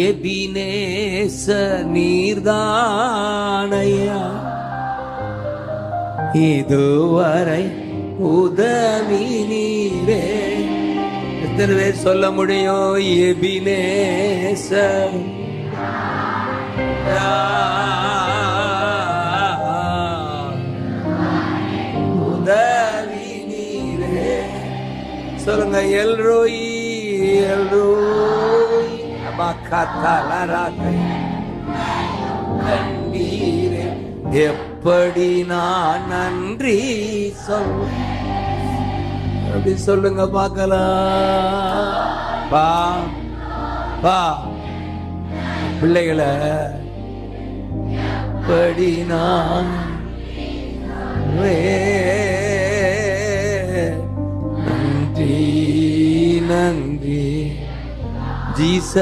எபினேச நீர்தானையா இதுவரை உதவி நீரே. எத்தனை பேர் சொல்ல முடியும்? எபினேச உதவி நீரே. சொல்லுங்க, எல்ரோய் எல்ரோய் கண்ணீரே. எப்படி நான் நன்றி சொல்ல, அப்படி சொல்லுங்க பார்க்கலாம். பா பா பிள்ளைகளை எப்படி நான் நன்றி நன்றி ஜீசஸ்.